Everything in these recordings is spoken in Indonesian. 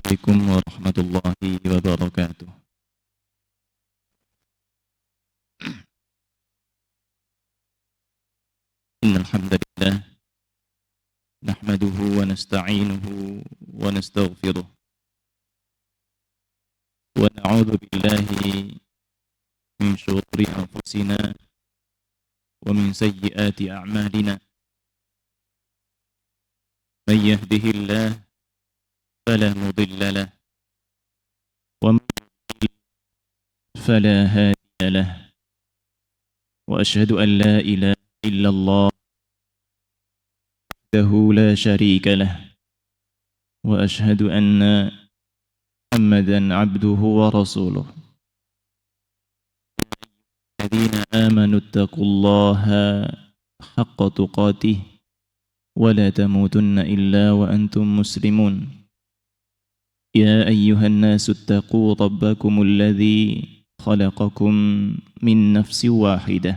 عليكم ورحمة الله وبركاته. إن الحمد لله نحمده ونستعينه ونستغفره ونعوذ بالله من شرور أنفسنا ومن سيئات أعمالنا. من يهده الله فلا مضل له ومن يضلل فلا هادي له، وأشهد أن لا إله إلا الله وحده لا شريك له، وأشهد أن محمدا عبده ورسوله. الذين آمنوا اتقوا الله حق تقاته ولا تموتن إلا وأنتم مسلمون. يا أيها الناس اتقوا ربكم الذي خلقكم من نفس واحدة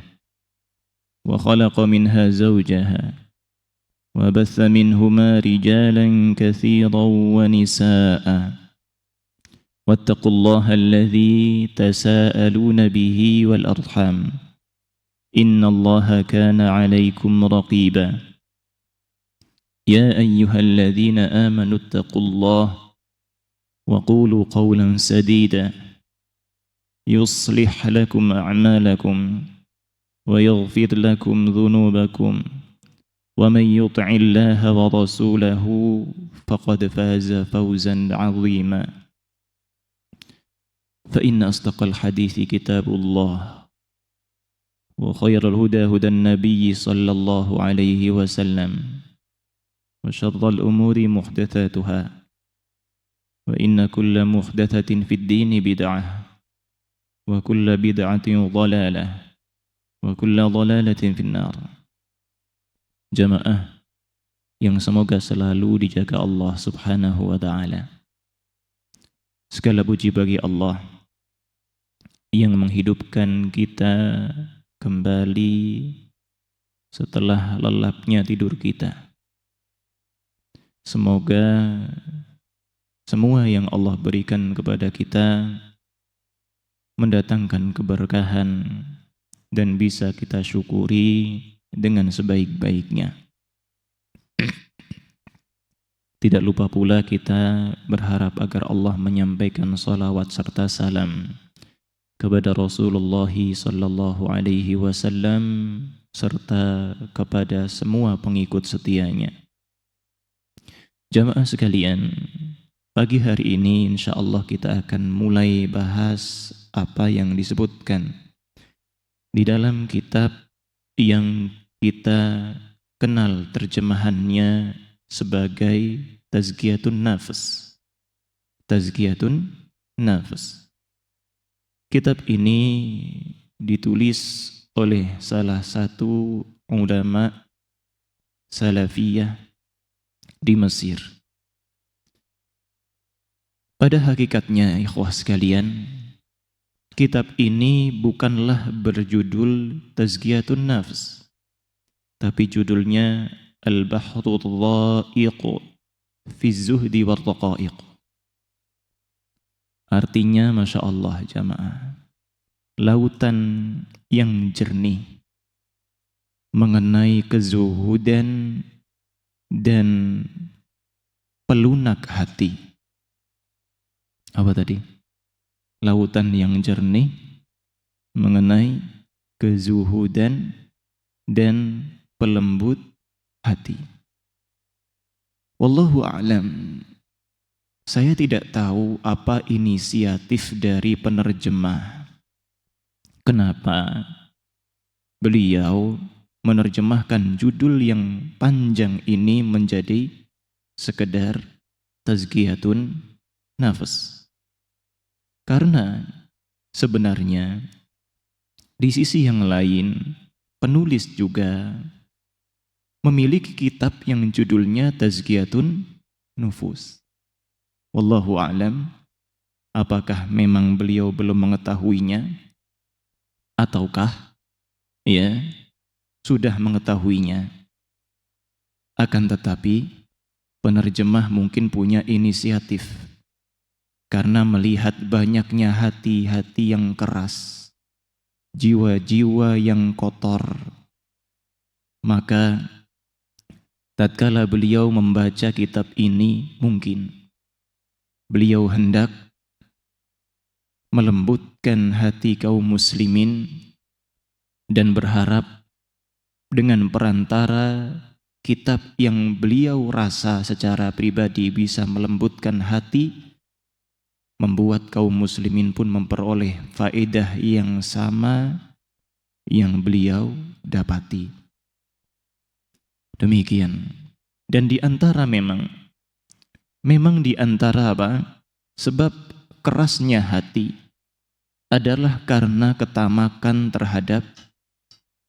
وخلق منها زوجها وبث منهما رجالا كثيرا ونساء، واتقوا الله الذي تساءلون به والأرحام إن الله كان عليكم رقيبا. يا أيها الذين آمنوا اتقوا الله وقولوا قولا سديدا يصلح لكم أعمالكم ويغفر لكم ذنوبكم، ومن يطع الله ورسوله فقد فاز فوزا عظيما. فإن أصدق الحديث كتاب الله، وخير الهدى هدى النبي صلى الله عليه وسلم، وشر الأمور محدثاتها، وإن كل محدثة في الدين بدعة، وكل بدعة ضلالة، وكل ضلالة في النار. Jamaah yang semoga selalu dijaga Allah Subhanahu wa ta'ala. Segala puji bagi Allah yang menghidupkan kita kembali setelah lelapnya tidur kita. Semoga semua yang Allah berikan kepada kita mendatangkan keberkahan dan bisa kita syukuri dengan sebaik-baiknya. Tidak lupa pula kita berharap agar Allah menyampaikan salawat serta salam kepada Rasulullah sallallahu alaihi wasallam serta kepada semua pengikut setianya. Jamaah sekalian, pagi hari ini insyaallah kita akan mulai bahas apa yang disebutkan di dalam kitab yang kita kenal terjemahannya sebagai Tazkiyatun Nafs. Tazkiyatun Nafs. Kitab ini ditulis oleh salah satu ulama salafiyah di Mesir. Pada hakikatnya, ikhwah sekalian, kitab ini bukanlah berjudul Tazkiyatun Nafs, tapi judulnya Al-Bahrul Dha'iq fi Zuhdi war Raqa'iq. Artinya, Masya Allah jamaah, lautan yang jernih mengenai kezuhudan dan pelunak hati. Apa tadi? Lautan yang jernih mengenai kezuhudan dan pelembut hati. Wallahu a'lam. Saya tidak tahu apa inisiatif dari penerjemah. Kenapa beliau menerjemahkan judul yang panjang ini menjadi sekedar Tazkiyatun Nafs? Karena sebenarnya di sisi yang lain penulis juga memiliki kitab yang judulnya Tazkiyatun Nufus. Wallahu a'lam, apakah memang beliau belum mengetahuinya ataukah sudah mengetahuinya. Akan tetapi penerjemah mungkin punya inisiatif karena melihat banyaknya hati-hati yang keras, jiwa-jiwa yang kotor. Maka tatkala beliau membaca kitab ini, mungkin beliau hendak melembutkan hati kaum muslimin dan berharap dengan perantara kitab yang beliau rasa secara pribadi bisa melembutkan hati, membuat kaum muslimin pun memperoleh faedah yang sama yang beliau dapati. Demikian. Dan di antara memang di antara apa? Sebab kerasnya hati adalah karena ketamakan terhadap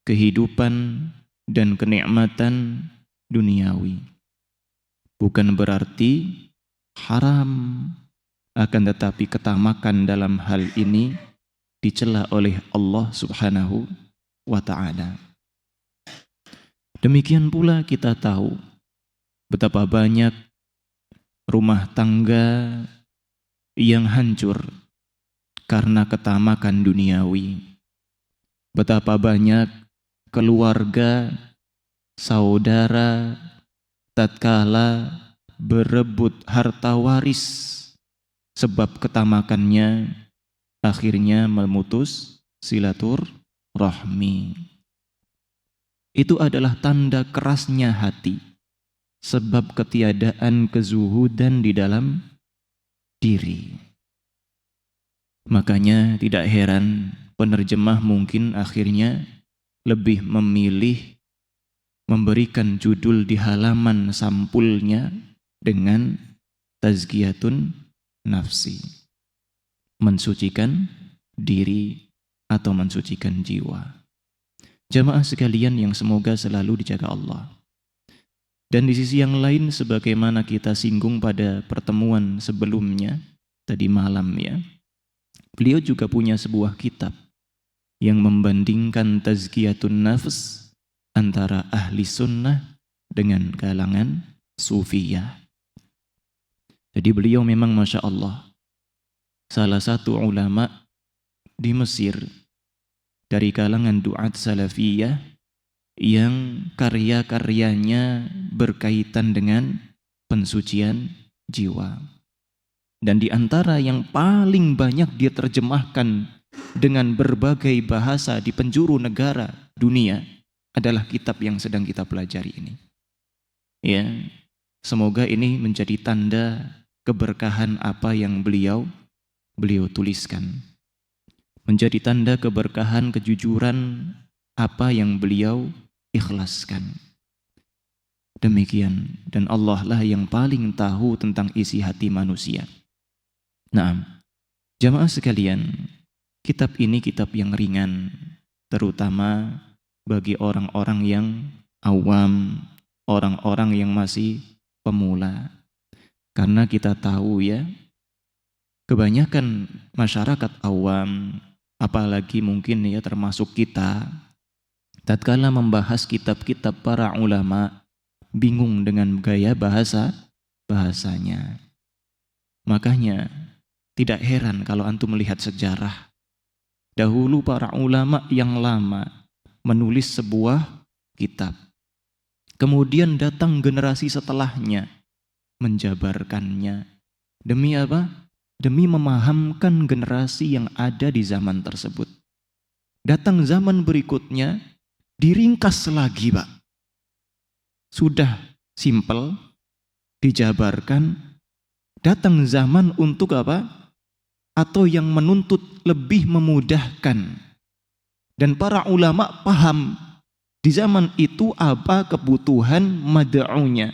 kehidupan dan kenikmatan duniawi. Bukan berarti haram, akan tetapi ketamakan dalam hal ini dicela oleh Allah Subhanahu wa ta'ala. Demikian pula kita tahu betapa banyak rumah tangga yang hancur karena ketamakan duniawi. Betapa banyak keluarga, saudara, tatkala berebut harta waris sebab ketamakannya akhirnya memutus silaturahmi. Itu adalah tanda kerasnya hati, sebab ketiadaan kezuhudan di dalam diri. Makanya tidak heran penerjemah mungkin akhirnya lebih memilih memberikan judul di halaman sampulnya dengan tazkiyatun nafsi, mensucikan diri atau mensucikan jiwa. Jamaah sekalian yang semoga selalu dijaga Allah. Dan di sisi yang lain, sebagaimana kita singgung pada pertemuan sebelumnya tadi malam ya, beliau juga punya sebuah kitab yang membandingkan tazkiyatun nafs antara ahli sunnah dengan kalangan sufiyah. Jadi beliau memang Masya Allah salah satu ulama di Mesir dari kalangan duat salafiyah yang karya-karyanya berkaitan dengan pensucian jiwa. Dan di antara yang paling banyak dia terjemahkan dengan berbagai bahasa di penjuru negara dunia adalah kitab yang sedang kita pelajari ini. Ya, semoga ini menjadi tanda keberkahan apa yang beliau tuliskan. Menjadi tanda keberkahan, kejujuran apa yang beliau ikhlaskan. Demikian, dan Allah lah yang paling tahu tentang isi hati manusia. Nah, jamaah sekalian, kitab ini kitab yang ringan, terutama bagi orang-orang yang awam, orang-orang yang masih pemula. Karena kita tahu ya, kebanyakan masyarakat awam, apalagi mungkin ya termasuk kita, tatkala membahas kitab-kitab para ulama, bingung dengan gaya bahasanya. Makanya tidak heran kalau antum melihat sejarah. Dahulu para ulama yang lama menulis sebuah kitab. Kemudian datang generasi setelahnya menjabarkannya. Demi apa? Demi memahamkan generasi yang ada di zaman tersebut. Datang zaman berikutnya, diringkas lagi Pak. Sudah simpel, dijabarkan. Datang zaman untuk apa? Atau yang menuntut lebih memudahkan. Dan para ulama paham di zaman itu apa kebutuhan mad'unya.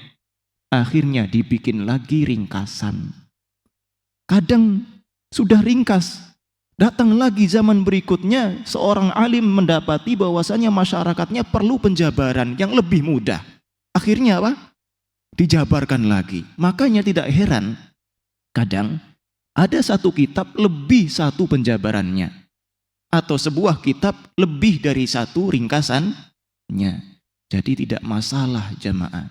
Akhirnya dibikin lagi ringkasan. Kadang sudah ringkas, datang lagi zaman berikutnya, seorang alim mendapati bahwasanya masyarakatnya perlu penjabaran yang lebih mudah. Akhirnya apa? Dijabarkan lagi. Makanya tidak heran, kadang ada satu kitab lebih satu penjabarannya. Atau sebuah kitab lebih dari satu ringkasannya. Jadi tidak masalah jamaah.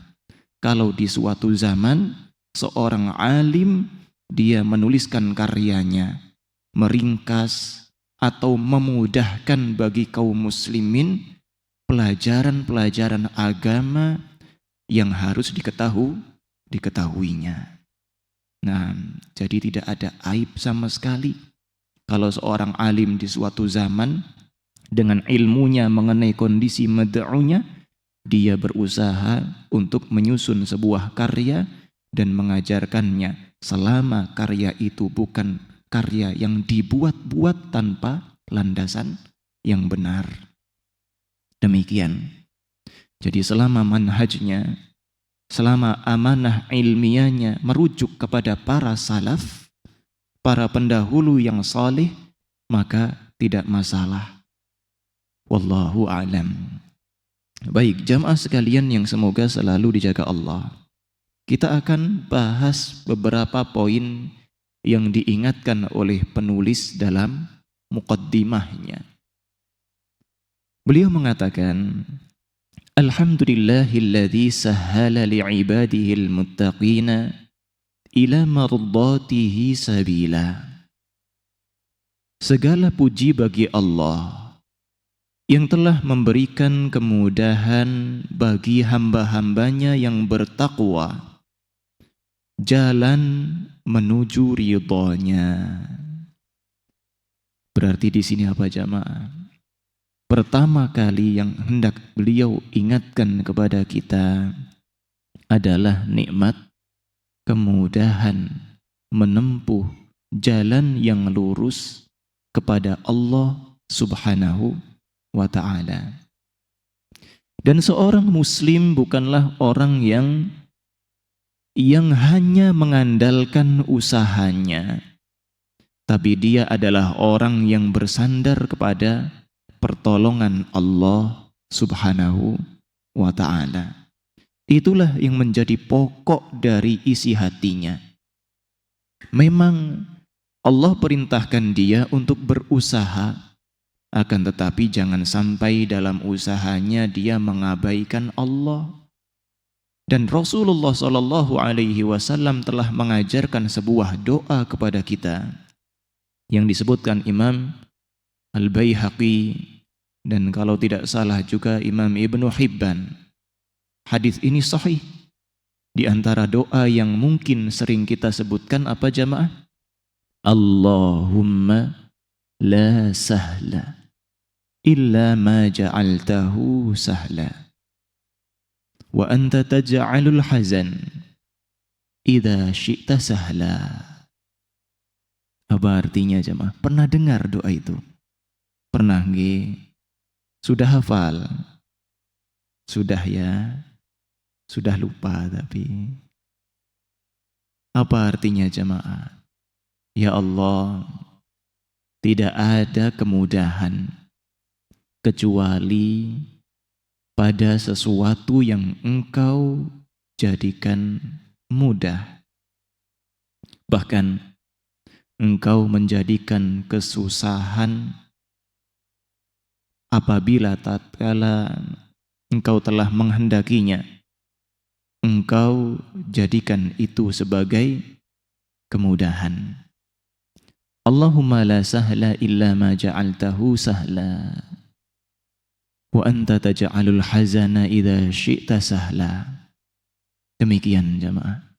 Kalau di suatu zaman, seorang alim dia menuliskan karyanya, meringkas atau memudahkan bagi kaum muslimin pelajaran-pelajaran agama yang harus diketahuinya. Nah, jadi tidak ada aib sama sekali kalau seorang alim di suatu zaman dengan ilmunya mengenai kondisi mad'unya, dia berusaha untuk menyusun sebuah karya dan mengajarkannya selama karya itu bukan karya yang dibuat-buat tanpa landasan yang benar. Demikian. Jadi selama manhajnya, selama amanah ilmiahnya merujuk kepada para salaf, para pendahulu yang saleh, maka tidak masalah. Wallahu a'lam. Baik, jamaah sekalian yang semoga selalu dijaga Allah. Kita akan bahas beberapa poin yang diingatkan oleh penulis dalam muqaddimahnya. Beliau mengatakan, Alhamdulillahilladzi sahhala li'ibadihil muttaqina ila mardatihi sabila. Segala puji bagi Allah yang telah memberikan kemudahan bagi hamba-hambanya yang bertakwa jalan menuju ridhonya. Berarti di sini apa jamaah? Pertama kali yang hendak beliau ingatkan kepada kita adalah nikmat kemudahan menempuh jalan yang lurus kepada Allah Subhanahu wa ta'ala. Dan seorang muslim bukanlah orang yang hanya mengandalkan usahanya, tapi dia adalah orang yang bersandar kepada pertolongan Allah Subhanahu wa ta'ala. Itulah yang menjadi pokok dari isi hatinya. Memang Allah perintahkan dia untuk berusaha, akan tetapi jangan sampai dalam usahanya dia mengabaikan Allah. Dan Rasulullah SAW telah mengajarkan sebuah doa kepada kita yang disebutkan Imam Al-Baihaqi dan kalau tidak salah juga Imam Ibnu Hibban. Hadis ini sahih. Di antara doa yang mungkin sering kita sebutkan apa jamaah? Allahumma la sahla illa ma ja'altahu sahla wa anta taj'alul hazan idza syi'ta sahla. Apa artinya jemaah? Pernah dengar doa itu? Pernah nggih? Sudah hafal? Sudah ya? Sudah lupa tapi. Apa artinya jemaah? Ya Allah, tidak ada kemudahan kecuali pada sesuatu yang Engkau jadikan mudah. Bahkan Engkau menjadikan kesusahan apabila tatkala Engkau telah menghendakinya, Engkau jadikan itu sebagai kemudahan. Allahumma la sahla illa ma ja'altahu sahla wa anta taj'alul hazana idza syi'ta sahla. Demikian jemaah.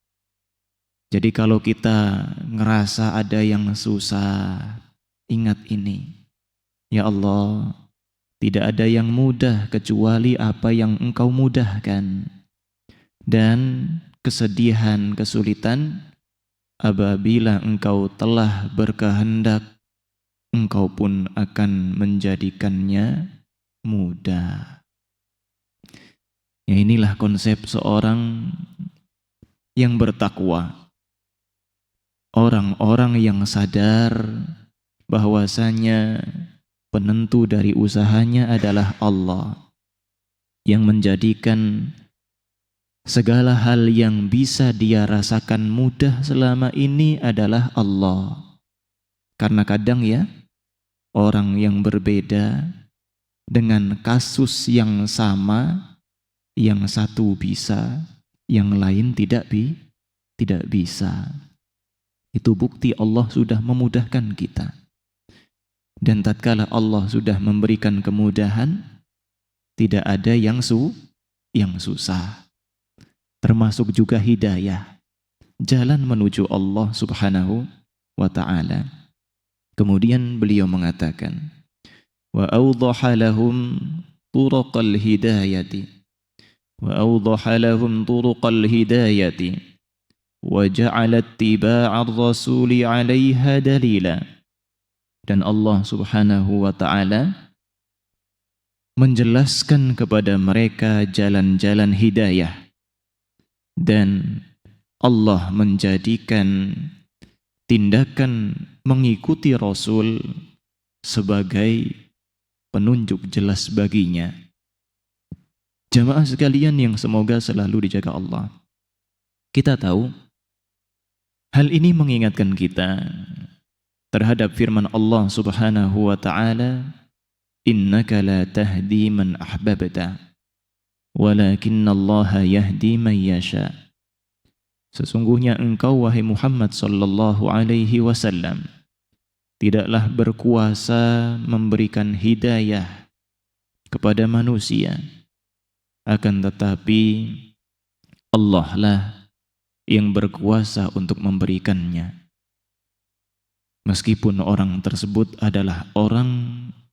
Jadi kalau kita ngerasa ada yang susah, ingat ini. Ya Allah, tidak ada yang mudah kecuali apa yang Engkau mudahkan. Dan kesedihan, kesulitan apabila Engkau telah berkehendak, Engkau pun akan menjadikannya mudah. Ya, inilah konsep seorang yang bertakwa. Orang-orang yang sadar bahwasanya penentu dari usahanya adalah Allah, yang menjadikan segala hal yang bisa dia rasakan mudah selama ini adalah Allah. Karena kadang ya, orang yang berbeda dengan kasus yang sama, yang satu bisa, yang lain tidak bisa. Itu bukti Allah sudah memudahkan kita. Dan tatkala Allah sudah memberikan kemudahan, tidak ada yang susah. Termasuk juga hidayah, jalan menuju Allah Subhanahu wa ta'ala. Kemudian beliau mengatakan, wa awdaha lahum turuqal hidayati wa ja'ala ittiba'ar rasuli 'alaiha dalila. Dan Allah Subhanahu wa ta'ala menjelaskan kepada mereka jalan-jalan hidayah, dan Allah menjadikan tindakan mengikuti Rasul sebagai penunjuk jelas baginya. Jamaah sekalian yang semoga selalu dijaga Allah, kita tahu hal ini mengingatkan kita terhadap firman Allah Subhanahu wa ta'ala, innaka la tahdi man ahbabta walakinnallaha yahdi man yasha. Sesungguhnya engkau wahai Muhammad sallallahu alaihi wasallam tidaklah berkuasa memberikan hidayah kepada manusia, akan tetapi Allah lah yang berkuasa untuk memberikannya, meskipun orang tersebut adalah orang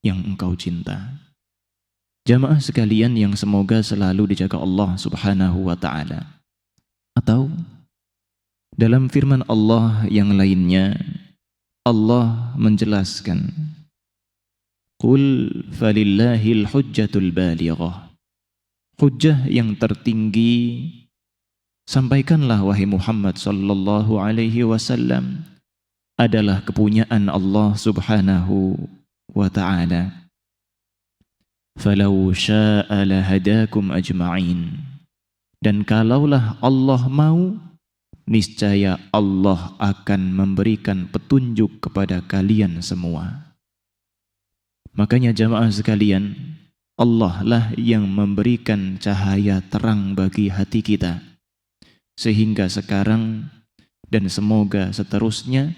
yang engkau cinta. Jamaah sekalian yang semoga selalu dijaga Allah Subhanahu wa ta'ala. Atau dalam firman Allah yang lainnya, Allah menjelaskan, qul falillahil hujjatul balighah. Hujjah yang tertinggi sampaikanlah wahai Muhammad sallallahu alaihi wasallam adalah kepunyaan Allah Subhanahu wa ta'ala. Falau sya'a lahadakum ajma'in. Dan kalaulah Allah mau, niscaya Allah akan memberikan petunjuk kepada kalian semua. Makanya jamaah sekalian, Allah lah yang memberikan cahaya terang bagi hati kita, sehingga sekarang dan semoga seterusnya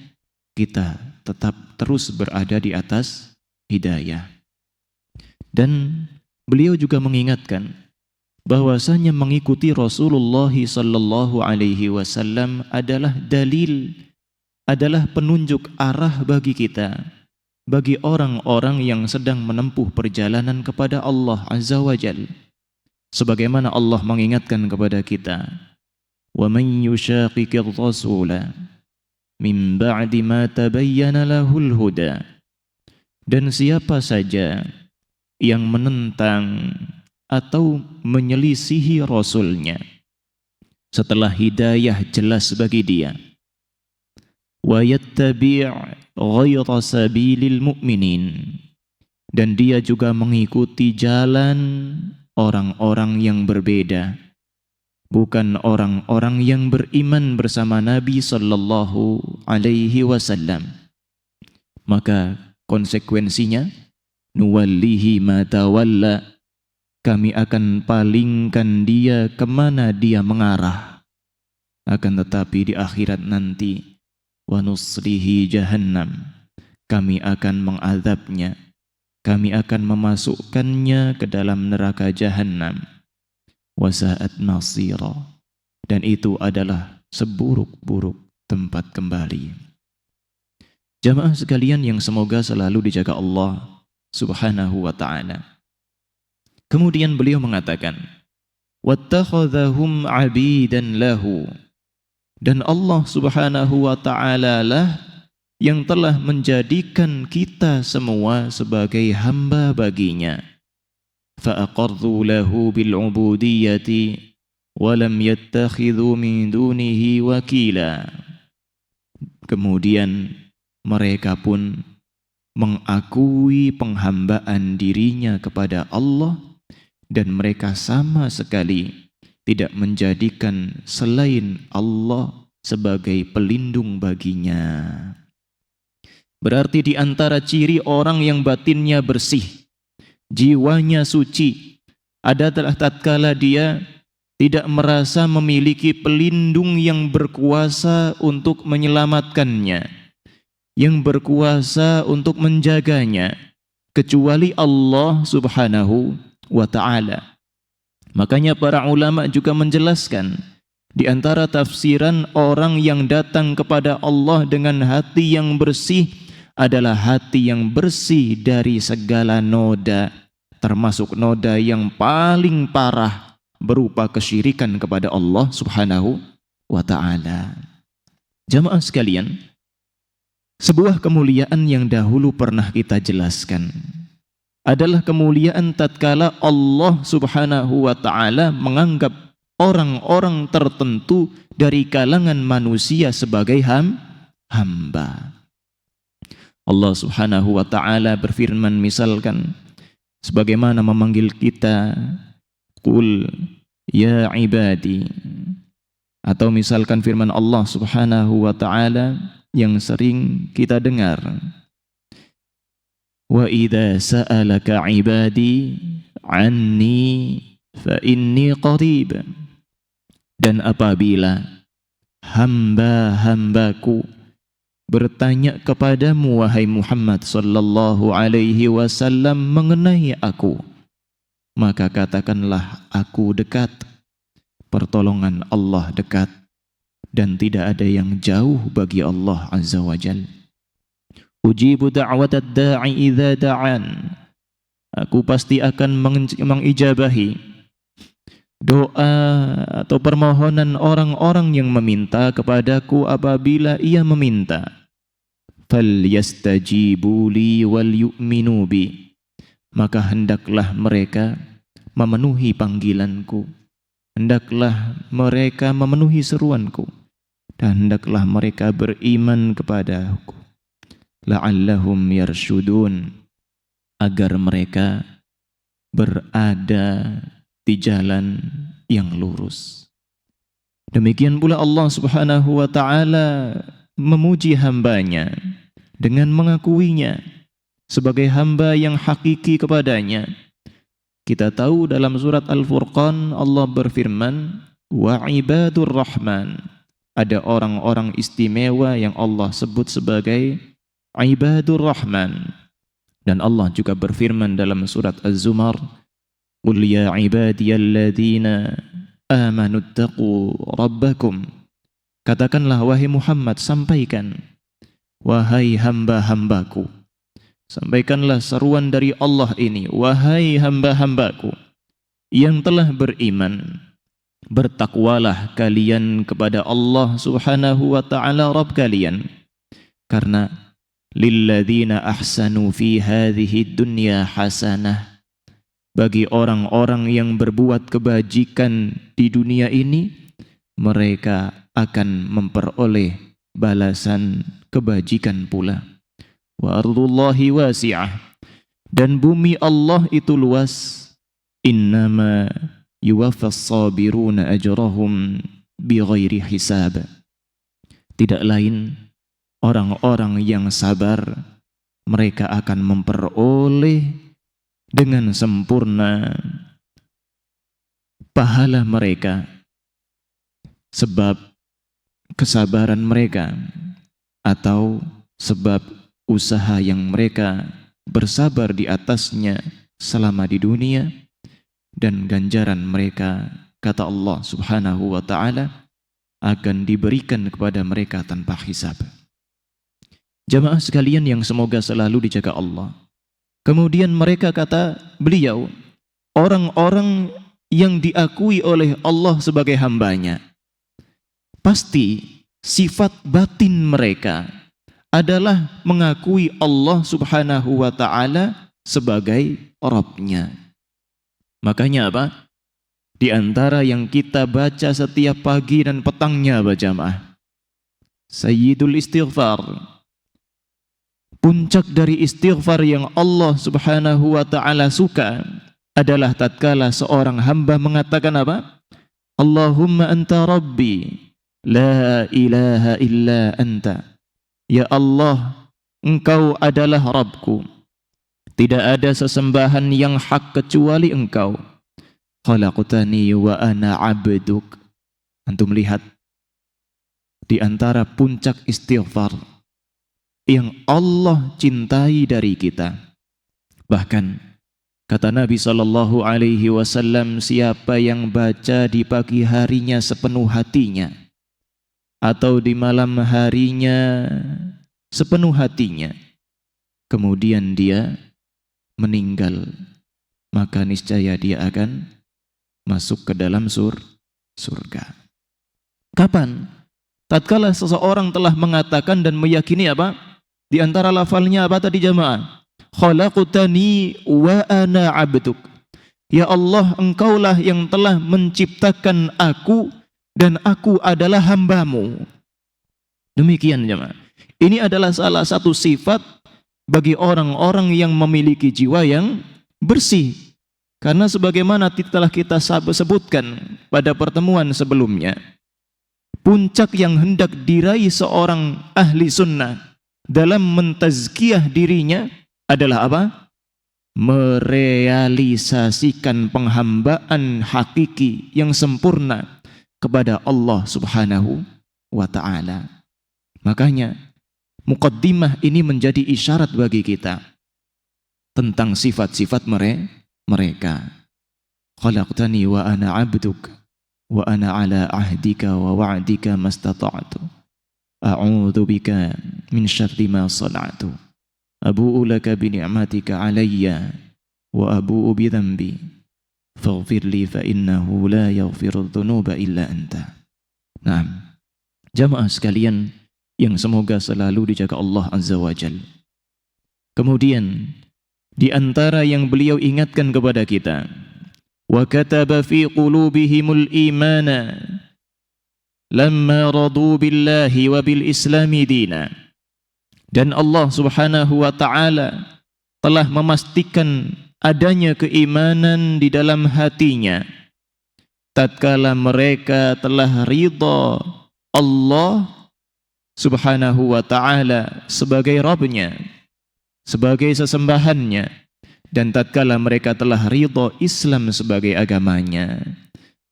kita tetap terus berada di atas hidayah. Dan beliau juga mengingatkan bahwasanya mengikuti Rasulullah sallallahu alaihi wasallam adalah dalil, adalah penunjuk arah bagi kita, bagi orang-orang yang sedang menempuh perjalanan kepada Allah Azza wa Jalla. Sebagaimana Allah mengingatkan kepada kita, wa man yushaqiqir rasula min ba'di ma tabayyana lahul huda. Dan siapa saja yang menentang atau menyelisihi Rasulnya setelah hidayah jelas bagi dia, wa yattabi' ghayra sabilil mu'minin, dan dia juga mengikuti jalan orang-orang yang berbeda, bukan orang-orang yang beriman bersama Nabi sallallahu alaihi wasallam, maka konsekuensinya nuwallihi ma tawalla, kami akan palingkan dia kemana dia mengarah. Akan tetapi di akhirat nanti, wa nuslihi jahannam, kami akan mengazabnya, kami akan memasukkannya ke dalam neraka jahannam. Wa sa'at masira, dan itu adalah seburuk-buruk tempat kembali. Jamaah sekalian yang semoga selalu dijaga Allah Subhanahu wa ta'ala. Kemudian beliau mengatakan, wattakhadhahum 'abidan lahu, dan Allah Subhanahu wa ta'ala lah yang telah menjadikan kita semua sebagai hamba baginya. Fa'aqarru lahu bil'ubudiyyati wa lam yattakhidhu min dunihi wakila. Kemudian mereka pun mengakui penghambaan dirinya kepada Allah, dan mereka sama sekali tidak menjadikan selain Allah sebagai pelindung baginya. Berarti di antara ciri orang yang batinnya bersih, jiwanya suci, adalah tatkala dia tidak merasa memiliki pelindung yang berkuasa untuk menyelamatkannya, yang berkuasa untuk menjaganya, kecuali Allah Subhanahu wa ta'ala. Makanya para ulama juga menjelaskan, di antara tafsiran orang yang datang kepada Allah dengan hati yang bersih adalah hati yang bersih dari segala noda, termasuk noda yang paling parah berupa kesyirikan kepada Allah Subhanahu wa ta'ala. Jamaah sekalian, sebuah kemuliaan yang dahulu pernah kita jelaskan adalah kemuliaan tatkala Allah Subhanahu wa ta'ala menganggap orang-orang tertentu dari kalangan manusia sebagai hamba. Allah Subhanahu wa ta'ala berfirman, misalkan sebagaimana memanggil kita, Qul ya ibadi, atau misalkan firman Allah Subhanahu wa ta'ala yang sering kita dengar, wa idza sa'alaka ibadi anni fa inni qarib, dan apabila hamba-hambaku bertanya kepadamu wahai Muhammad sallallahu alaihi wasallam mengenai aku, maka katakanlah aku dekat. Pertolongan Allah dekat dan tidak ada yang jauh bagi Allah Azza wa Jalla. Ujibu da'watad da'i idza da'an. Aku pasti akan mengijabahi doa atau permohonan orang-orang yang meminta kepadaku apabila ia meminta. Falyastajibu li wal yu'minu bi. Maka hendaklah mereka memenuhi panggilanku, hendaklah mereka memenuhi seruanku, dan hendaklah mereka beriman kepadaku, la'allahum yarsyudun, agar mereka berada di jalan yang lurus. Demikian pula Allah Subhanahu wa ta'ala memuji hambanya dengan mengakuinya sebagai hamba yang hakiki kepadanya. Kita tahu dalam surat Al-Furqan Allah berfirman, wa ibadur rahman, ada orang-orang istimewa yang Allah sebut sebagai ibadur rahman. Dan Allah juga berfirman dalam surat Az-Zumar, qul ya ibadiyalladzina amanu taqu rabbakum, katakanlah wahai Muhammad, sampaikan wahai hamba-hambaku, sampaikanlah seruan dari Allah ini, wahai hamba-hambaku yang telah beriman, bertakwalah kalian kepada Allah Subhanahu wa ta'ala Rabb kalian, karena lilladzina ahsanu fi hadhihi dunya hasanah, bagi orang-orang yang berbuat kebajikan di dunia ini, mereka akan memperoleh balasan kebajikan pula. Wa ardullahi wasi'ah, dan bumi Allah itu luas. Innama yuwaffas sabiruna ajrahum bighairi hisab, tidak lain orang-orang yang sabar mereka akan memperoleh dengan sempurna pahala mereka sebab kesabaran mereka atau sebab usaha yang mereka bersabar di atasnya selama di dunia, dan ganjaran mereka, kata Allah Subhanahu wa ta'ala, akan diberikan kepada mereka tanpa hisab. Jamaah sekalian yang semoga selalu dijaga Allah. Kemudian mereka, kata beliau, orang-orang yang diakui oleh Allah sebagai hambanya, pasti sifat batin mereka adalah mengakui Allah Subhanahu wa ta'ala sebagai Rabb-Nya. Makanya apa? Di antara yang kita baca setiap pagi dan petangnya, jamaah, Sayyidul Istighfar, puncak dari istighfar yang Allah Subhanahu wa ta'ala suka adalah tatkala seorang hamba mengatakan apa? Allahumma anta rabbi la ilaha illa anta. Ya Allah, Engkau adalah Rabbku, tidak ada sesembahan yang hak kecuali Engkau. khalaqtani wa ana 'abduk. Antum lihat di antara puncak istighfar yang Allah cintai dari kita. Bahkan kata Nabi SAW, siapa yang baca di pagi harinya sepenuh hatinya atau di malam harinya sepenuh hatinya, kemudian dia meninggal, maka niscaya dia akan masuk ke dalam surga. Kapan? Tatkala seseorang telah mengatakan dan meyakini apa? Di antara lafalnya apa tadi jamaah? Khalaqtani wa ana 'abduk. Ya Allah, engkaulah yang telah menciptakan aku dan aku adalah hambamu. Demikian jemaah. Ini adalah salah satu sifat bagi orang-orang yang memiliki jiwa yang bersih. Karena sebagaimana telah kita sebutkan pada pertemuan sebelumnya, puncak yang hendak diraih seorang ahli sunnah dalam mentazkiyah dirinya adalah apa? Merealisasikan penghambaan hakiki yang sempurna kepada Allah Subhanahu wa ta'ala. Makanya muqaddimah ini menjadi isyarat bagi kita tentang sifat-sifat mereka. Khalaqtani wa ana 'abduk wa ana 'ala ahdika wa wa'dika mastata'tu. A'udzu bika min syarri ma sana'tu. Abu'u laka bi ni'matika 'alayya wa abu'u bi dhanbi. Faghfir li fa innahu la yaghfiru dzunuba illa anta. Nah, jamaah sekalian yang semoga selalu dijaga Allah Azza wa Jalla. Kemudian di antara yang beliau ingatkan kepada kita, wa kataba fi qulubihimul imana lamma radu billahi wa bil islami dina. Dan Allah Subhanahu wa ta'ala telah memastikan adanya keimanan di dalam hatinya tatkala mereka telah ridha Allah Subhanahu wa ta'ala sebagai Rabbnya, sebagai sesembahannya, dan tatkala mereka telah ridha Islam sebagai agamanya.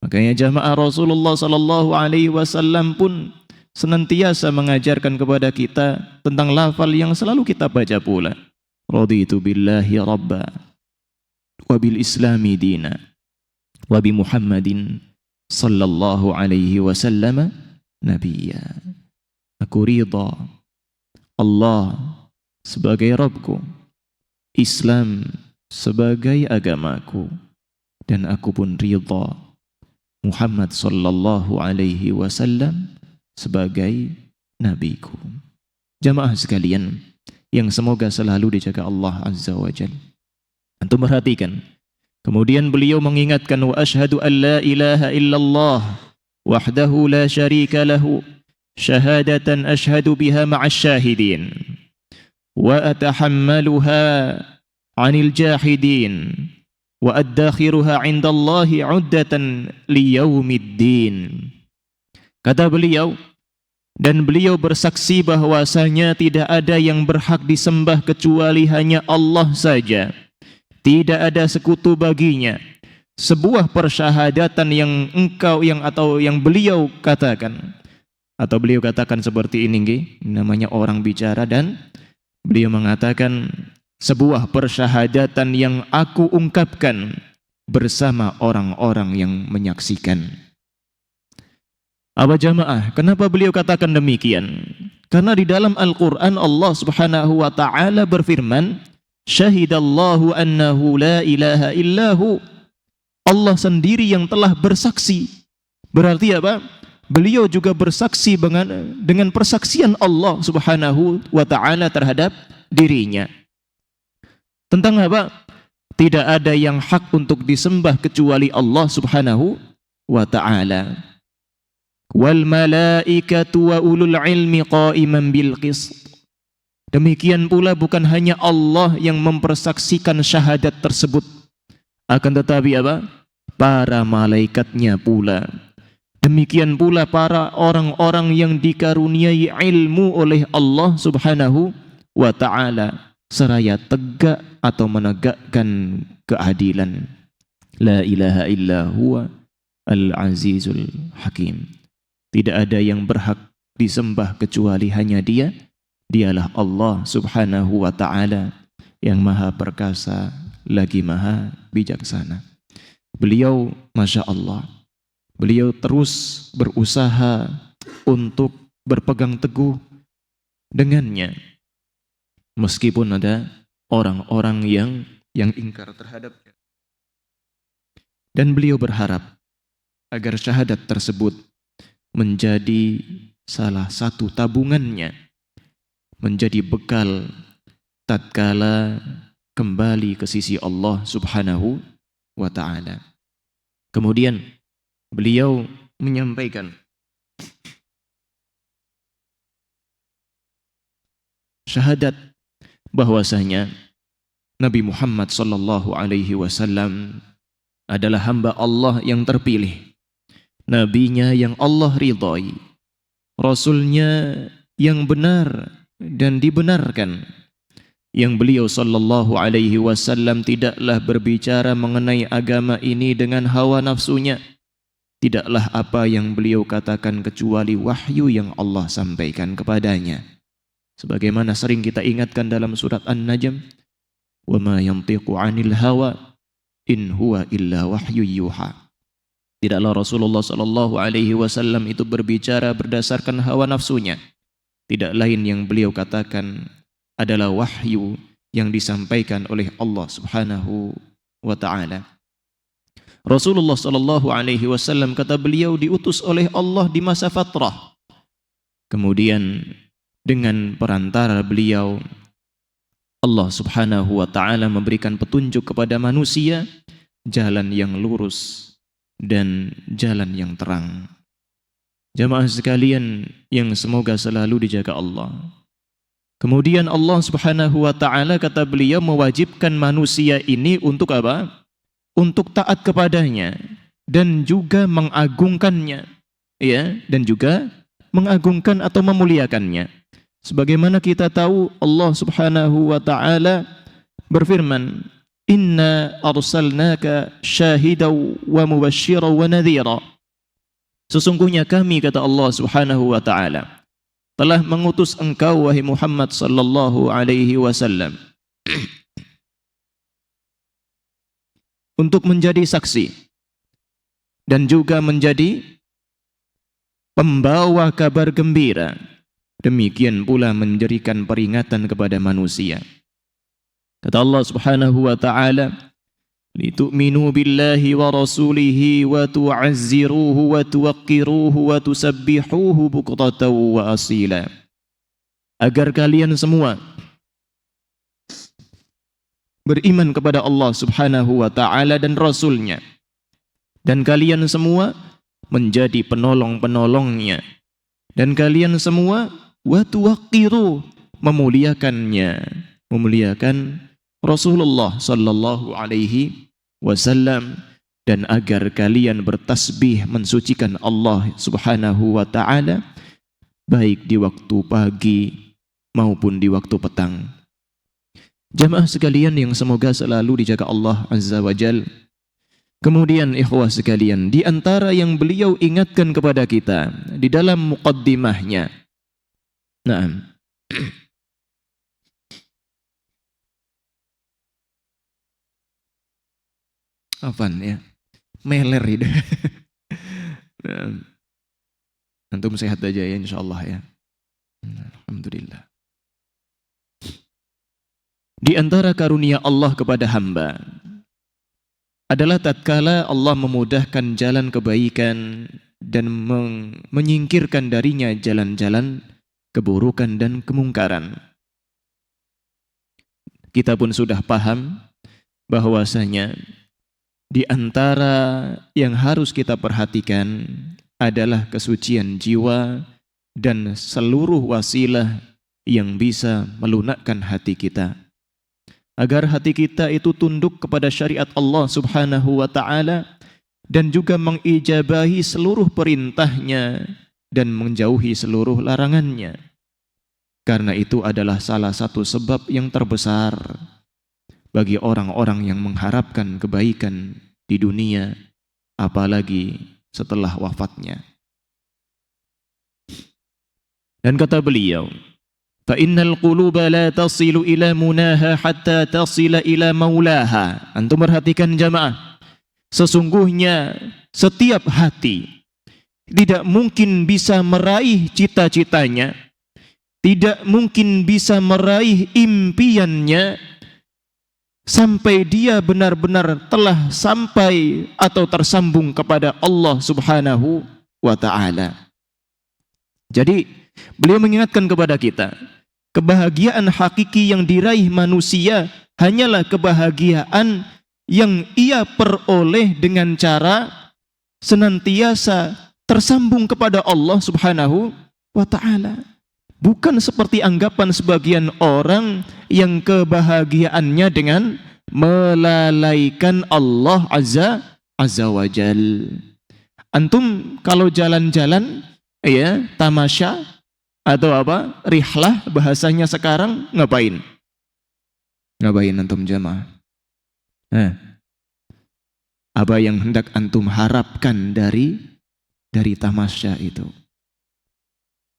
Makanya jamaah Rasulullah sallallahu alaihi wasallam pun senantiasa mengajarkan kepada kita tentang lafal yang selalu kita baca pula. Raditu billahi rabba wa bil islami dina wa bi Muhammadin sallallahu alaihi wasallam nabiyya. Aku ridha Allah sebagai Rabbku, Islam sebagai agamaku, dan aku pun ridha Muhammad sallallahu alaihi wasallam sebagai nabiku. Jamaah sekalian yang semoga selalu dijaga Allah Azza wa Jalla. Antum perhatikan. Kemudian beliau mengingatkan, wa asyhadu an la ilaha illallah wahdahu la syarika lahu syahadatan asyhadu biha ma'asy syahidin wa atahammaluha 'anil jahidin wa addakhiruha 'indallahi 'uddatan liyaumiddin. Kata beliau, dan beliau bersaksi bahwasanya tidak ada yang berhak disembah kecuali hanya Allah saja. Tidak ada sekutu baginya. Sebuah persyahadatan yang beliau katakan, atau beliau katakan seperti ini, namanya orang bicara, dan beliau mengatakan sebuah persyahadatan yang aku ungkapkan bersama orang-orang yang menyaksikan. Apa jamaah? Kenapa beliau katakan demikian? Karena di dalam Al-Quran Allah Subhanahu wa ta'ala berfirman, syahidallahu annahu la ilaha illahu. Allah sendiri yang telah bersaksi. Berarti apa? Beliau juga bersaksi dengan persaksian Allah Subhanahu wa ta'ala terhadap dirinya. Tentang apa? Tidak ada yang hak untuk disembah kecuali Allah Subhanahu wa ta'ala. Wal malaikatu wa ulul ilmi qa'iman bil qist. Demikian pula bukan hanya Allah yang mempersaksikan syahadat tersebut, akan tetapi apa? Para malaikatnya pula. Demikian pula para orang-orang yang dikaruniai ilmu oleh Allah Subhanahu wa ta'ala seraya tegak atau menegakkan keadilan. La ilaha illa huwa al-azizul hakim. Tidak ada yang berhak disembah kecuali hanya Dia. Dialah Allah subhanahu wa ta'ala yang maha perkasa lagi maha bijaksana. Beliau, Masya Allah, beliau terus berusaha untuk berpegang teguh dengannya. Meskipun ada orang-orang yang ingkar terhadapnya. Dan beliau berharap agar syahadat tersebut menjadi salah satu tabungannya, menjadi bekal tatkala kembali ke sisi Allah subhanahu wa ta'ala. Kemudian beliau menyampaikan syahadat bahwasanya Nabi Muhammad sallallahu alaihi wasallam adalah hamba Allah yang terpilih, nabinya yang Allah ridhai, rasulnya yang benar dan dibenarkan, yang beliau sallallahu alaihi wasallam tidaklah berbicara mengenai agama ini dengan hawa nafsunya. Tidaklah apa yang beliau katakan kecuali wahyu yang Allah sampaikan kepadanya. Sebagaimana sering kita ingatkan dalam surat An-Najm, "Wa ma yantiqu 'anil hawa in huwa illa wahyu yuha." Tidaklah Rasulullah sallallahu alaihi wasallam itu berbicara berdasarkan hawa nafsunya. Tidak lain yang beliau katakan adalah wahyu yang disampaikan oleh Allah subhanahu wa ta'ala. Rasulullah sallallahu alaihi wasallam, kata beliau, diutus oleh Allah di masa fatrah. Kemudian dengan perantara beliau, Allah subhanahu wa ta'ala memberikan petunjuk kepada manusia, jalan yang lurus dan jalan yang terang. Jamaah sekalian yang semoga selalu dijaga Allah. Kemudian Allah subhanahu wa ta'ala, kata beliau, mewajibkan manusia ini untuk apa? Untuk taat kepadanya dan juga mengagungkannya, ya, dan juga mengagungkan atau memuliakannya. Sebagaimana kita tahu Allah subhanahu wa ta'ala berfirman, "Inna arsalnaka syahidan wa mubasysyiran wa nadhira." Sesungguhnya kami, kata Allah subhanahu wa ta'ala, telah mengutus engkau wahai Muhammad sallallahu alaihi wasallam untuk menjadi saksi dan juga menjadi pembawa kabar gembira. Demikian pula memberikan peringatan kepada manusia. Kata Allah subhanahu wa ta'ala, "Litu'minu billahi wa rasulihi wa tu'azziruhu wa tuwaqqiruhu wa tusabbihuhu bukratan wa asila." Agar kalian semua beriman kepada Allah subhanahu wa ta'ala dan Rasulnya, dan kalian semua menjadi penolong-penolongnya, dan kalian semua wa tuwaqqiru, memuliakannya, memuliakan Rasulullah sallallahu alaihi wasallam, dan agar kalian bertasbih mensucikan Allah subhanahu wa ta'ala baik di waktu pagi maupun di waktu petang. Jamaah sekalian yang semoga selalu dijaga Allah azza wa jal. Kemudian ikhwah sekalian, di antara yang beliau ingatkan kepada kita di dalam muqaddimahnya, nah, apaan ya, meler itu. Nah, antum sehat aja ya insyaallah ya. Alhamdulillah. Di antara karunia Allah kepada hamba adalah tatkala Allah memudahkan jalan kebaikan dan menyingkirkan darinya jalan-jalan keburukan dan kemungkaran. Kita pun sudah paham bahwasanya di antara yang harus kita perhatikan adalah kesucian jiwa dan seluruh wasilah yang bisa melunakkan hati kita, agar hati kita itu tunduk kepada syariat Allah subhanahu wa ta'ala dan juga mengijabahi seluruh perintahnya dan menjauhi seluruh larangannya. Karena itu adalah salah satu sebab yang terbesar bagi orang-orang yang mengharapkan kebaikan di dunia, apalagi setelah wafatnya. Dan kata beliau, fa innal quluba la tasilu ila munaha hatta tasila ila maulaha. Antum perhatikan jamaah, sesungguhnya setiap hati tidak mungkin bisa meraih cita-citanya, tidak mungkin bisa meraih impiannya sampai dia benar-benar telah sampai atau tersambung kepada Allah Subhanahu wa ta'ala. Jadi beliau mengingatkan kepada kita, kebahagiaan hakiki yang diraih manusia hanyalah kebahagiaan yang ia peroleh dengan cara senantiasa tersambung kepada Allah Subhanahu wa ta'ala. Bukan seperti anggapan sebagian orang yang kebahagiaannya dengan melalaikan Allah Azza wa Jal. Antum kalau jalan-jalan, ya, tamasya atau apa, rihlah bahasanya sekarang, ngapain? Ngapain antum jamaah? Apa yang hendak antum harapkan dari tamasya itu?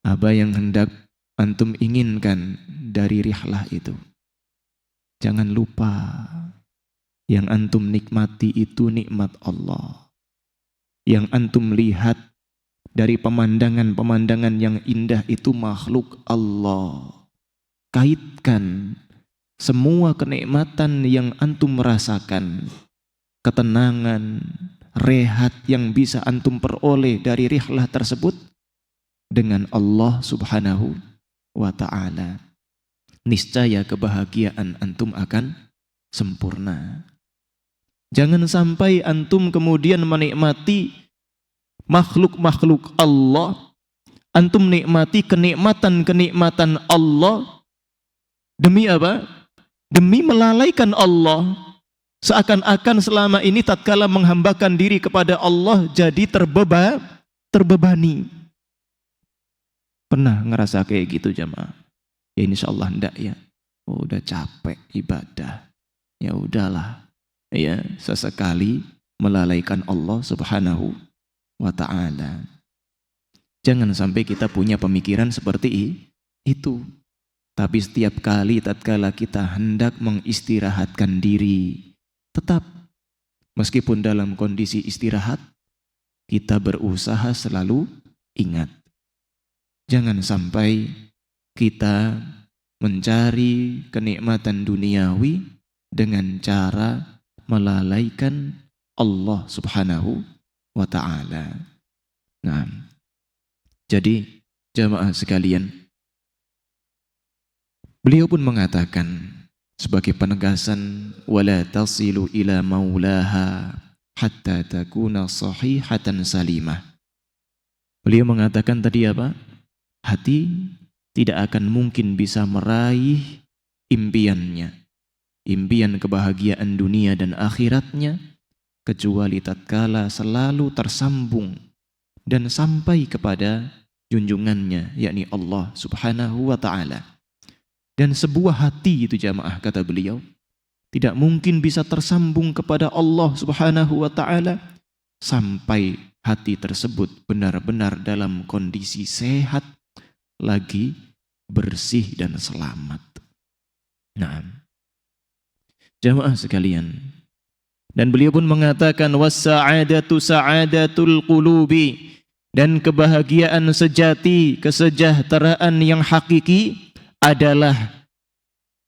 Apa yang hendak antum inginkan dari rihlah itu? Jangan lupa, yang antum nikmati itu nikmat Allah. Yang antum lihat dari pemandangan-pemandangan yang indah itu makhluk Allah. Kaitkan semua kenikmatan yang antum merasakan, ketenangan, rehat yang bisa antum peroleh dari rihlah tersebut dengan Allah Subhanahu wa ta'ala. Niscaya kebahagiaan antum akan sempurna. Jangan sampai antum kemudian menikmati makhluk-makhluk Allah, antum nikmati kenikmatan-kenikmatan Allah demi apa? Demi melalaikan Allah. Seakan-akan selama ini tatkala menghambakan diri kepada Allah jadi terbebani. Pernah ngerasa kayak gitu jamaah? Ya insyaallah enggak ya. Oh, udah capek ibadah. Ya udahlah. Ya, sesekali melalaikan Allah Subhanahu wa ta'ala. Jangan sampai kita punya pemikiran seperti itu. Tapi setiap kali tatkala kita hendak mengistirahatkan diri, tetap meskipun dalam kondisi istirahat, kita berusaha selalu ingat. Jangan sampai kita mencari kenikmatan duniawi dengan cara melalaikan Allah Subhanahu wa ta'ala. Nah, jadi jamaah sekalian, beliau pun mengatakan sebagai penegasan, wala tasilu ila maulaha hatta takuna sahihatan salimah. Beliau mengatakan tadi apa? Hati tidak akan mungkin bisa meraih impiannya, impian kebahagiaan dunia dan akhiratnya, kecuali tatkala selalu tersambung dan sampai kepada junjungannya, yakni Allah Subhanahu wa ta'ala. Dan sebuah hati itu jamaah, kata beliau, tidak mungkin bisa tersambung kepada Allah Subhanahu wa ta'ala sampai hati tersebut benar-benar dalam kondisi sehat, lagi bersih dan selamat. Nah, jamaah sekalian, dan beliau pun mengatakan was-sa'adatu sa'adatul qulubi, dan kebahagiaan sejati, kesejahteraan yang hakiki adalah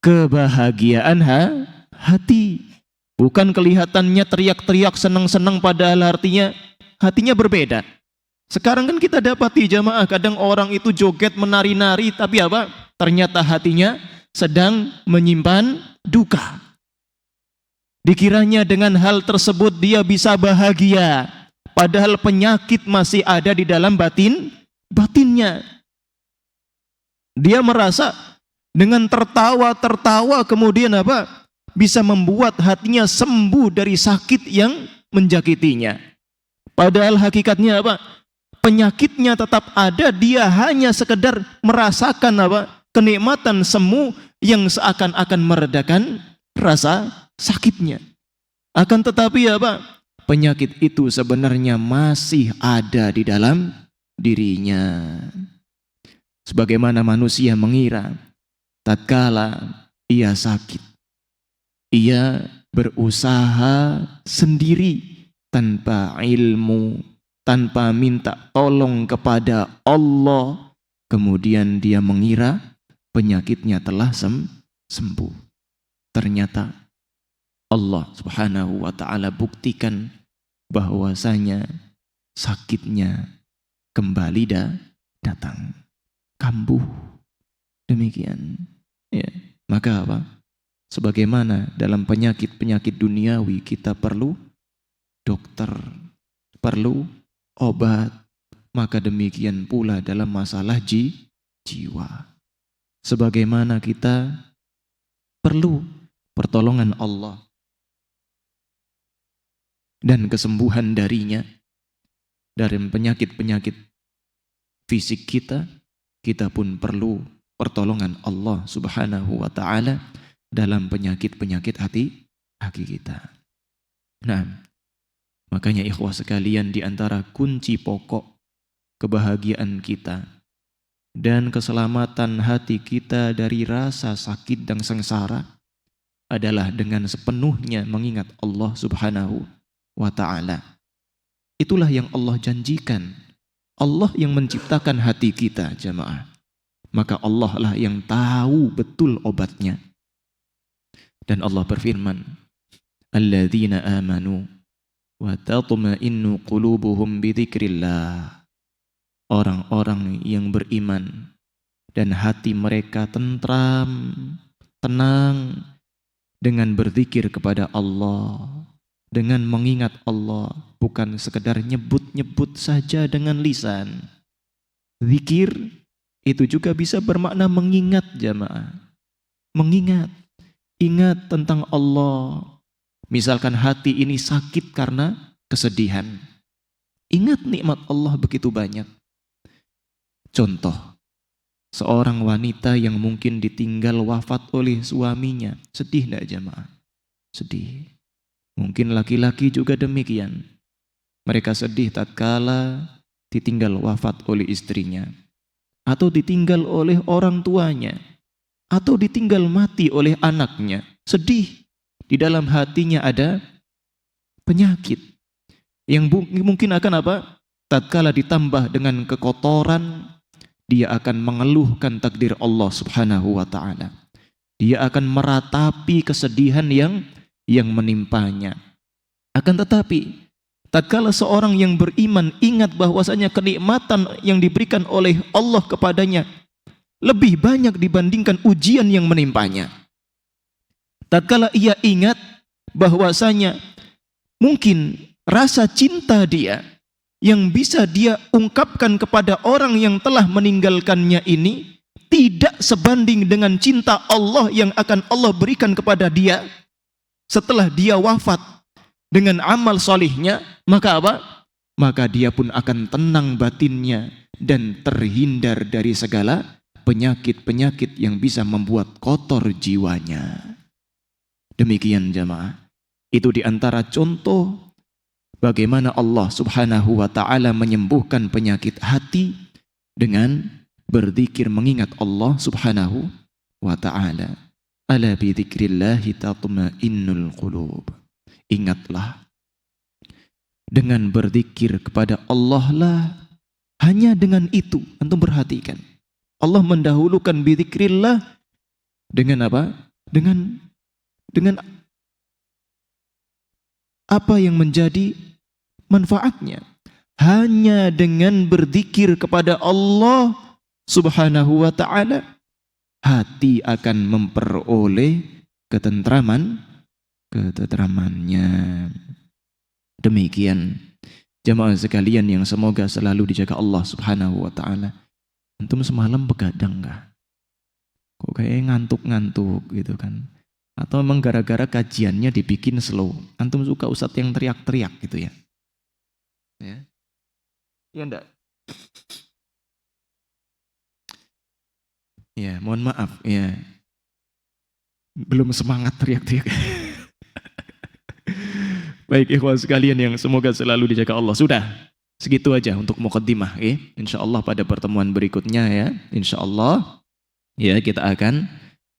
kebahagiaan hati. Bukan kelihatannya teriak-teriak senang-senang padahal artinya hatinya berbeda. Sekarang kan kita dapati jamaah, kadang orang itu joget menari-nari tapi apa? Ternyata hatinya sedang menyimpan duka. Dikiranya dengan hal tersebut dia bisa bahagia, padahal penyakit masih ada di dalam batinnya. Dia merasa dengan tertawa kemudian apa? Bisa membuat hatinya sembuh dari sakit yang menjakitinya. Padahal hakikatnya apa? Penyakitnya tetap ada, dia hanya sekedar merasakan apa? Kenikmatan semu yang seakan-akan meredakan rasa sakitnya. Akan tetapi apa? penyakit itu sebenarnya masih ada di dalam dirinya. Sebagaimana manusia mengira tatkala ia sakit, ia berusaha sendiri tanpa ilmu, tanpa minta tolong kepada Allah, kemudian dia mengira penyakitnya telah sembuh. Ternyata Allah Subhanahu wa ta'ala buktikan bahwasanya sakitnya kembali datang, kambuh. Demikian. Ya, maka apa? Sebagaimana dalam penyakit-penyakit duniawi kita perlu dokter, perlu obat, maka demikian pula dalam masalah jiwa. Sebagaimana kita perlu pertolongan Allah dan kesembuhan darinya dari penyakit-penyakit fisik kita, kita pun perlu pertolongan Allah Subhanahu wa ta'ala dalam penyakit-penyakit hati kita. Nah, makanya ikhwah sekalian, di antara kunci pokok kebahagiaan kita dan keselamatan hati kita dari rasa sakit dan sengsara adalah dengan sepenuhnya mengingat Allah Subhanahu wa ta'ala. Itulah yang Allah janjikan. Allah yang menciptakan hati kita, jamaah. Maka Allah lah yang tahu betul obatnya. Dan Allah berfirman, alladzina amanu wa tatma'innu qulubuhum bidzikrillah. Orang-orang yang beriman dan hati mereka tentram, tenang dengan berzikir kepada Allah, dengan mengingat Allah, bukan sekedar nyebut-nyebut saja dengan lisan. Zikir itu juga bisa bermakna mengingat, jamaah. Mengingat, ingat tentang Allah. Misalkan hati ini sakit karena kesedihan, ingat nikmat Allah begitu banyak. Contoh, seorang wanita yang mungkin ditinggal wafat oleh suaminya, sedih tidak jamaah? Sedih. Mungkin laki-laki juga demikian. Mereka sedih tatkala ditinggal wafat oleh istrinya, atau ditinggal oleh orang tuanya, atau ditinggal mati oleh anaknya. Sedih. Di dalam hatinya ada penyakit yang mungkin akan apa? Tatkala ditambah dengan kekotoran, dia akan mengeluhkan takdir Allah Subhanahu wa ta'ala. Dia akan meratapi kesedihan yang menimpanya. Akan tetapi, tatkala seorang yang beriman ingat bahwasanya kenikmatan yang diberikan oleh Allah kepadanya lebih banyak dibandingkan ujian yang menimpanya. Tatkala ia ingat bahwasanya mungkin rasa cinta dia yang bisa dia ungkapkan kepada orang yang telah meninggalkannya ini tidak sebanding dengan cinta Allah yang akan Allah berikan kepada dia setelah dia wafat dengan amal solihnya, maka apa? Maka dia pun akan tenang batinnya dan terhindar dari segala penyakit-penyakit yang bisa membuat kotor jiwanya. Demikian jamaah. Itu diantara contoh bagaimana Allah Subhanahu wa ta'ala menyembuhkan penyakit hati dengan berzikir mengingat Allah Subhanahu wa ta'ala. Ala bi dzikrillahi tatma'innul qulub. Ingatlah, dengan berzikir kepada Allah lah, hanya dengan itu antum perhatikan. Allah mendahulukan bi dzikrillah dengan apa? Dengan apa yang menjadi manfaatnya. Hanya dengan berzikir kepada Allah Subhanahu wa ta'ala, hati akan memperoleh ketentramannya. Demikian jamaah sekalian yang semoga selalu dijaga Allah Subhanahu wa ta'ala. Antum semalam begadang enggak? Kok kayak ngantuk-ngantuk gitu kan? Atau memang gara-gara kajiannya dibikin slow? Antum suka ustadz yang teriak-teriak gitu ya? Ya, ya enggak? Ya, mohon maaf ya. Belum semangat teriak-teriak. Baik ikhwan sekalian yang semoga selalu dijaga Allah. Sudah, segitu aja untuk muqaddimah. InsyaAllah pada pertemuan berikutnya ya, InsyaAllah ya kita akan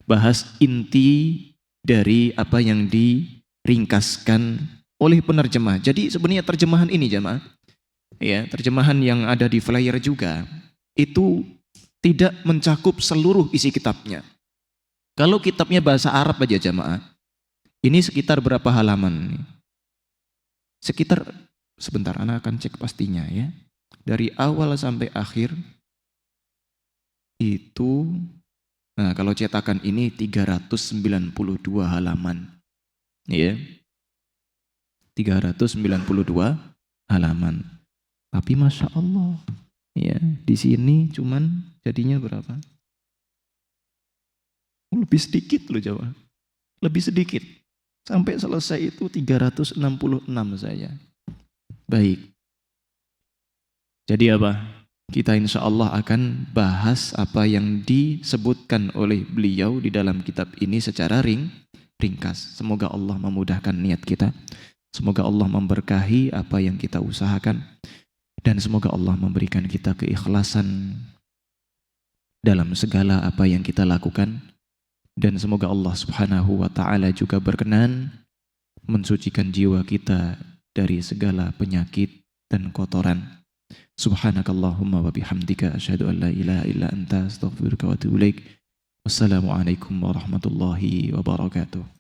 bahas inti dari apa yang diringkaskan oleh penerjemah. Jadi sebenarnya terjemahan ini jemaah, ya terjemahan yang ada di flyer juga, itu tidak mencakup seluruh isi kitabnya. Kalau kitabnya bahasa Arab aja jemaah, ini sekitar berapa halaman? Sekitar, sebentar, anak akan cek pastinya ya. Dari awal sampai akhir itu, nah kalau cetakan ini 392 halaman. Ya. 392 halaman. Tapi Masya Allah, ya di sini cuman jadinya berapa? Lebih sedikit loh Jawa. Lebih sedikit. Sampai selesai itu 366 saja. Baik. Jadi apa? Kita insya Allah akan bahas apa yang disebutkan oleh beliau di dalam kitab ini secara ringkas. Semoga Allah memudahkan niat kita. Semoga Allah memberkahi apa yang kita usahakan. Dan semoga Allah memberikan kita keikhlasan dalam segala apa yang kita lakukan. Dan semoga Allah subhanahu wa ta'ala juga berkenan mensucikan jiwa kita dari segala penyakit dan kotoran. Subhanakallahumma wa bihamdika asyhadu an la ilaha illa anta astaghfiruka wa atubu ilaik. Wassalamualaikum warahmatullahi wabarakatuh.